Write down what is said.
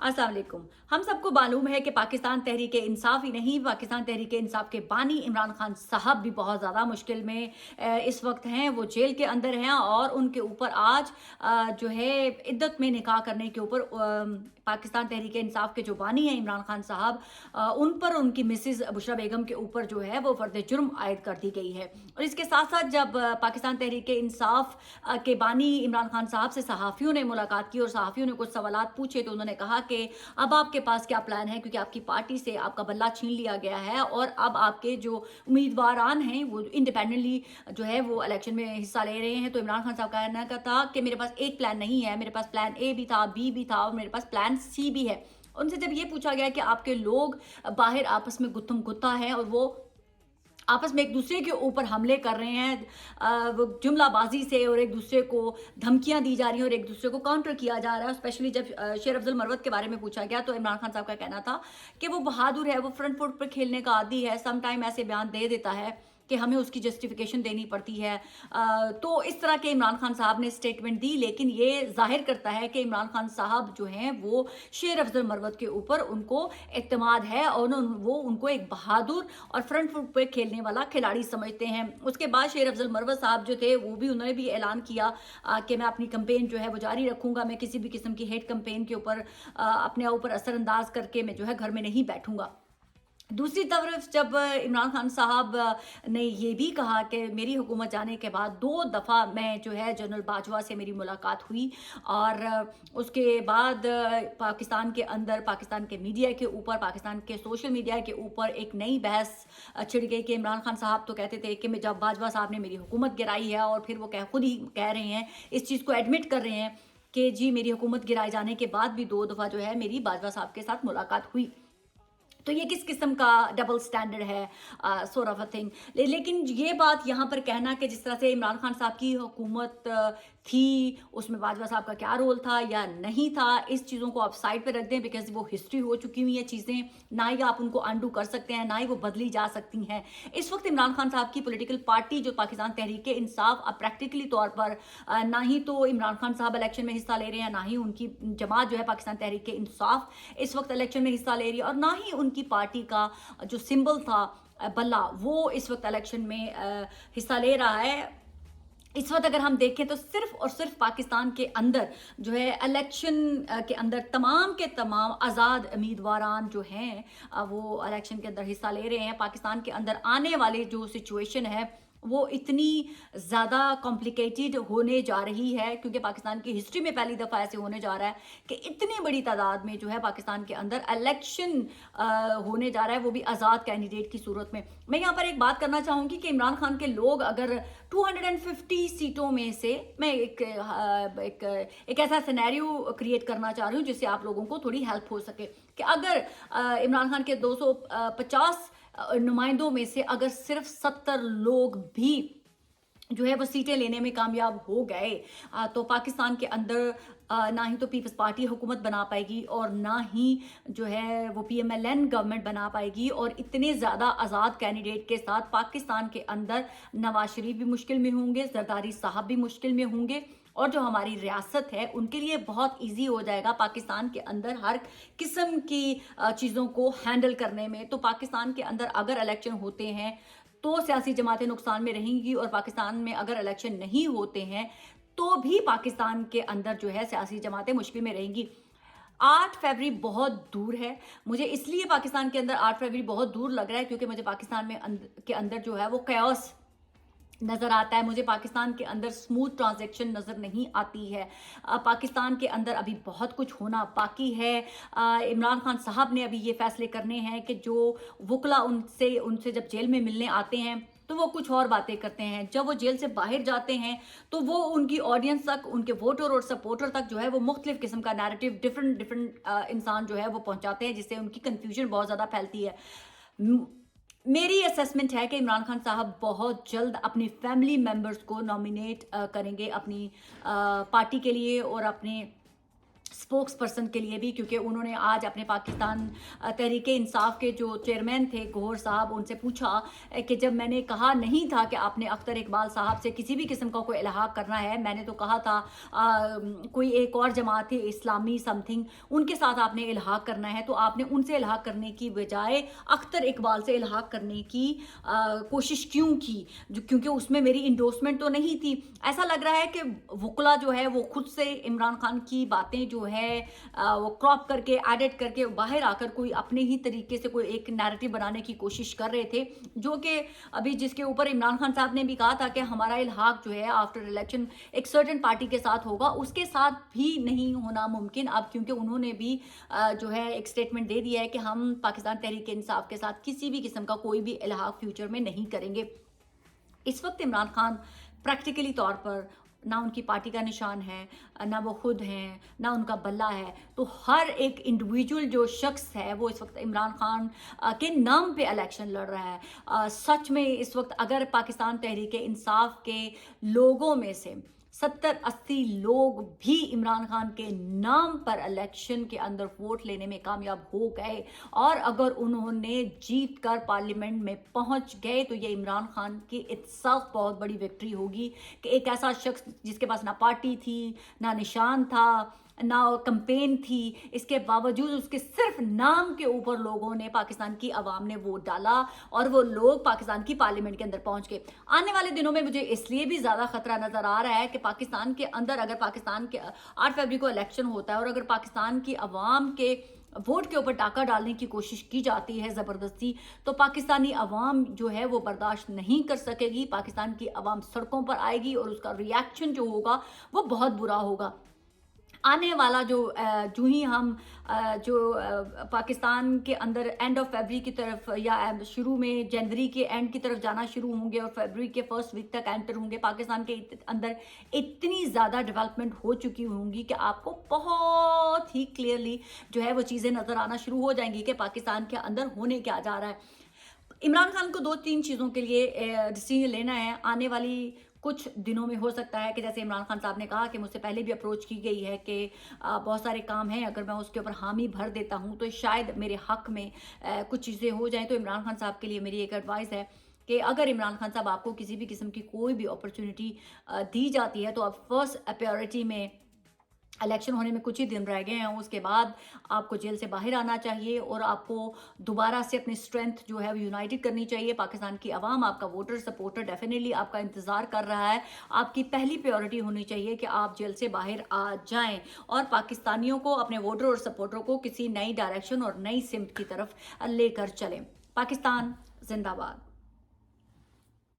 अस्सलाम वालेकुम। हम सबको मालूम है कि पाकिस्तान तहरीक इंसाफ ही नहीं, पाकिस्तान तहरीक इंसाफ के बानी इमरान खान साहब भी बहुत ज़्यादा मुश्किल में इस वक्त हैं। वो जेल के अंदर हैं और उनके ऊपर आज जो है इद्दत में निकाह करने के ऊपर पाकिस्तान तहरीक इंसाफ के जो बानी हैं इमरान खान साहब, उन पर उनकी मिसिज बुशरा बेगम के ऊपर जो है वो फर्द जुर्म आयद कर दी गई है। और इसके साथ साथ जब पाकिस्तान तहरीक इंसाफ के बानी इमरान खान साहब से सहाफ़ियों ने मुलाकात की और सहाफ़ियों ने कुछ सवालात पूछे, तो उन्होंने कहा कि अब आपके पास क्या प्लान है, क्योंकि आपकी पार्टी से आपका बल्ला छीन लिया गया है और अब आपके जो उम्मीदवारान हैं वो इंडिपेंडेंटली जो है वो इलेक्शन में हिस्सा ले रहे हैं। तो इमरान खान साहब का कहना का था कि मेरे पास एक प्लान नहीं है, मेरे पास प्लान ए भी था, बी भी था और मेरे पास प्लान सी भी है। उनसे जब ये पूछा गया कि आपके लोग बाहर आपस में गुत्थम गुत्ता हैं और वो आपस में एक दूसरे के ऊपर हमले कर रहे हैं, वो जुमलाबाजी से, और एक दूसरे को धमकियां दी जा रही हैं और एक दूसरे को काउंटर किया जा रहा है। स्पेशली जब शेर अफजल मरवत के बारे में पूछा गया तो इमरान खान साहब का कहना था कि वो बहादुर है, वो फ्रंट फुट पर खेलने का आदी है, सम टाइम ऐसे बयान दे देता है कि हमें उसकी जस्टिफिकेशन देनी पड़ती है। तो इस तरह के इमरान खान साहब ने स्टेटमेंट दी, लेकिन ये जाहिर करता है कि इमरान खान साहब जो हैं वो शेर अफजल मरवत के ऊपर उनको एतमाद है और वो उनको एक बहादुर और फ्रंट फुट पे खेलने वाला खिलाड़ी समझते हैं। उसके बाद शेर अफजल मरवत साहब जो थे वो भी, उन्होंने भी ऐलान किया कि मैं अपनी कंपेन जो है वो जारी रखूंगा, मैं किसी भी किस्म की हेट कंपेन के ऊपर अपने ऊपर असरअंदाज करके मैं जो है घर में नहीं बैठूंगा। दूसरी तरफ जब इमरान खान साहब ने ये भी कहा कि मेरी हुकूमत जाने के बाद 2 दफ़ा मैं जो है जनरल बाजवा से मेरी मुलाकात हुई और उसके बाद पाकिस्तान के अंदर, पाकिस्तान के मीडिया के ऊपर, पाकिस्तान के सोशल मीडिया के ऊपर एक नई बहस छिड़ गई कि इमरान खान साहब तो कहते थे कि मैं जब बाजवा साहब ने मेरी हुकूमत गिराई है, और फिर वो खुद ही कह रहे हैं, इस चीज़ को एडमिट कर रहे हैं कि जी मेरी हुकूमत गिराए जाने के बाद भी 2 दफ़ा जो है मेरी बाजवा साहब के साथ मुलाकात हुई। तो ये किस किस्म का डबल स्टैंडर्ड है, सॉर्ट ऑफ अ थिंग। लेकिन ये बात यहाँ पर कहना कि जिस तरह से इमरान खान साहब की हुकूमत थी, उसमें बाजवा साहब का क्या रोल था या नहीं था, इस चीज़ों को आप साइड पे रख दें, बिकॉज वो हिस्ट्री हो चुकी हुई है चीज़ें, ना ही आप उनको अंडू कर सकते हैं, ना ही वो बदली जा सकती हैं। इस वक्त इमरान खान साहब की पॉलिटिकल पार्टी जो पाकिस्तान तहरीक इंसाफ, अब प्रैक्टिकली तौर पर ना ही तो इमरान खान साहब इलेक्शन में हिस्सा ले रहे हैं, ना ही उनकी जमात जो है पाकिस्तान तहरीक इंसाफ इस वक्त इलेक्शन में हिस्सा ले रही है, और ना ही उनकी पार्टी का जो सिंबल था बल्ला, वो इस वक्त इलेक्शन में हिस्सा ले रहा है। इस वक्त अगर हम देखें तो सिर्फ और सिर्फ पाकिस्तान के अंदर जो है इलेक्शन के अंदर तमाम के तमाम आज़ाद उम्मीदवारान जो हैं वो इलेक्शन के अंदर हिस्सा ले रहे हैं। पाकिस्तान के अंदर आने वाली जो सिचुएशन है वो इतनी ज़्यादा कॉम्प्लिकेटेड होने जा रही है, क्योंकि पाकिस्तान की हिस्ट्री में पहली दफ़ा ऐसे होने जा रहा है कि इतनी बड़ी तादाद में जो है पाकिस्तान के अंदर इलेक्शन होने जा रहा है, वो भी आज़ाद कैंडिडेट की सूरत में। मैं यहाँ पर एक बात करना चाहूँगी कि इमरान खान के लोग अगर 250 सीटों में से, मैं एक ऐसा सिनेरियो क्रिएट करना चाह रही हूँ जिससे आप लोगों को थोड़ी हेल्प हो सके कि अगर इमरान खान के 250 नुमाइंदों में से अगर सिर्फ 70 लोग भी जो है वो सीटें लेने में कामयाब हो गए, तो पाकिस्तान के अंदर ना ही तो पीपल्स पार्टी हुकूमत बना पाएगी और ना ही जो है वो PMLN गवर्नमेंट बना पाएगी, और इतने ज़्यादा आज़ाद कैंडिडेट के साथ पाकिस्तान के अंदर नवाज शरीफ भी मुश्किल में होंगे, जरदारी साहब भी मुश्किल में होंगे, और जो हमारी रियासत है उनके लिए बहुत इजी हो जाएगा पाकिस्तान के अंदर हर किस्म की चीज़ों को हैंडल करने में। तो पाकिस्तान के अंदर अगर इलेक्शन होते हैं तो सियासी जमातें नुकसान में रहेंगी, और पाकिस्तान में अगर इलेक्शन नहीं होते हैं तो भी पाकिस्तान के अंदर जो है सियासी जमातें मुश्किल में रहेंगी। 8 फरवरी बहुत दूर है। मुझे इसलिए पाकिस्तान के अंदर 8 फरवरी बहुत दूर लग रहा है क्योंकि मुझे पाकिस्तान में के अंदर जो है वो कैओस नज़र आता है, मुझे पाकिस्तान के अंदर स्मूथ ट्रांजैक्शन नज़र नहीं आती है। पाकिस्तान के अंदर अभी बहुत कुछ होना बाकी है। इमरान खान साहब ने अभी ये फैसले करने हैं कि जो वकला उनसे जब जेल में मिलने आते हैं तो वो कुछ और बातें करते हैं, जब वो जेल से बाहर जाते हैं तो वो उनकी ऑडियंस तक, उनके वोटर और सपोर्टर तक जो है वो मुख्तलिफ किस्म का नैरेटिव डिफरेंट इंसान जो है वो पहुंचाते हैं, जिससे उनकी कन्फ्यूजन बहुत ज़्यादा फैलती है। मेरी असेसमेंट है कि इमरान खान साहब बहुत जल्द अपनी फैमिली मेम्बर्स को नॉमिनेट करेंगे अपनी पार्टी के लिए और अपने स्पोक्स पर्सन के लिए भी, क्योंकि उन्होंने आज अपने पाकिस्तान तहरीक इंसाफ के जो चेयरमैन थे गौहर साहब, उनसे पूछा कि जब मैंने कहा नहीं था कि आपने अख्तर इकबाल साहब से किसी भी किस्म का कोई इल्हाक करना है, मैंने तो कहा था कोई एक और जमात थी इस्लामी समथिंग, उनके साथ आपने इल्हाक करना है, तो आपने उनसे इल्हाक करने की बजाय अख्तर इकबाल से इल्हाक करने की कोशिश क्यों की, क्योंकि उसमें मेरी इंडोर्समेंट तो नहीं थी। ऐसा लग रहा है कि वकला जो है वो खुद से इमरान खान की बातें जो है वो क्रॉप करके एडिट करके बाहर आकर कोई अपने ही तरीके से कोई एक नैरेटिव बनाने की कोशिश कर रहे थे, जो कि अभी जिसके ऊपर इमरान खान साहब ने भी कहा था कि हमारा इल्हाक जो है आफ्टर इलेक्शन एक सर्टेन पार्टी के साथ होगा, उसके साथ भी नहीं होना मुमकिन अब, क्योंकि उन्होंने भी जो है एक स्टेटमेंट दे दिया है कि हम पाकिस्तान तहरीक इंसाफ के साथ किसी भी किस्म का कोई भी इल्हाक फ्यूचर में नहीं करेंगे। इस वक्त इमरान खान प्रैक्टिकली तौर पर ना उनकी पार्टी का निशान है, ना वो खुद हैं, ना उनका बल्ला है, तो हर एक इंडिविजुअल जो शख्स है वो इस वक्त इमरान खान के नाम पे इलेक्शन लड़ रहा है। सच में इस वक्त अगर पाकिस्तान तहरीक इंसाफ के लोगों में से 70-80 लोग भी इमरान खान के नाम पर इलेक्शन के अंदर वोट लेने में कामयाब हो गए और अगर उन्होंने जीत कर पार्लियामेंट में पहुंच गए, तो ये इमरान खान की इत्साफ बहुत बड़ी विक्ट्री होगी कि एक ऐसा शख्स जिसके पास ना पार्टी थी, ना निशान था, ना कैंपेन थी, इसके बावजूद उसके सिर्फ नाम के ऊपर लोगों ने, पाकिस्तान की आवाम ने वोट डाला और वो लोग पाकिस्तान की पार्लियामेंट के अंदर पहुंच गए। आने वाले दिनों में मुझे इसलिए भी ज़्यादा खतरा नज़र आ रहा है कि पाकिस्तान के अंदर अगर पाकिस्तान के 8 फरवरी को इलेक्शन होता है और अगर पाकिस्तान की आवाम के वोट के ऊपर टाका डालने की कोशिश की जाती है ज़बरदस्ती, तो पाकिस्तानी अवाम जो है वो बर्दाश्त नहीं कर सकेगी। पाकिस्तान की अवाम सड़कों पर आएगी और उसका रिएक्शन जो होगा वो बहुत बुरा होगा। आने वाला जो ही हम पाकिस्तान के अंदर एंड ऑफ फरवरी की तरफ या शुरू में जनवरी के एंड की तरफ जाना शुरू होंगे और फरवरी के फर्स्ट वीक तक एंटर होंगे, पाकिस्तान के अंदर इतनी ज़्यादा डेवलपमेंट हो चुकी होंगी कि आपको बहुत ही क्लियरली जो है वो चीज़ें नज़र आना शुरू हो जाएंगी कि पाकिस्तान के अंदर होने क्या जा रहा है। इमरान खान को 2-3 चीज़ों के लिए डिसीजन लेना है आने वाली कुछ दिनों में। हो सकता है कि जैसे इमरान खान साहब ने कहा कि मुझसे पहले भी अप्रोच की गई है कि बहुत सारे काम हैं, अगर मैं उसके ऊपर हामी भर देता हूं तो शायद मेरे हक में कुछ चीज़ें हो जाएं। तो इमरान खान साहब के लिए मेरी एक एडवाइस है कि अगर इमरान खान साहब आपको किसी भी किस्म की कोई भी अपॉर्चुनिटी दी जाती है तो आप फर्स्ट प्रायोरिटी में, इलेक्शन होने में कुछ ही दिन रह गए हैं, उसके बाद आपको जेल से बाहर आना चाहिए और आपको दोबारा से अपनी स्ट्रेंथ जो है वो यूनाइटेड करनी चाहिए। पाकिस्तान की आवाम, आपका वोटर सपोर्टर डेफिनेटली आपका इंतज़ार कर रहा है। आपकी पहली प्रायोरिटी होनी चाहिए कि आप जेल से बाहर आ जाएं और पाकिस्तानियों को, अपने वोटर और सपोर्टर को किसी नई डायरेक्शन और नई सिमत की तरफ लेकर चलें। पाकिस्तान जिंदाबाद।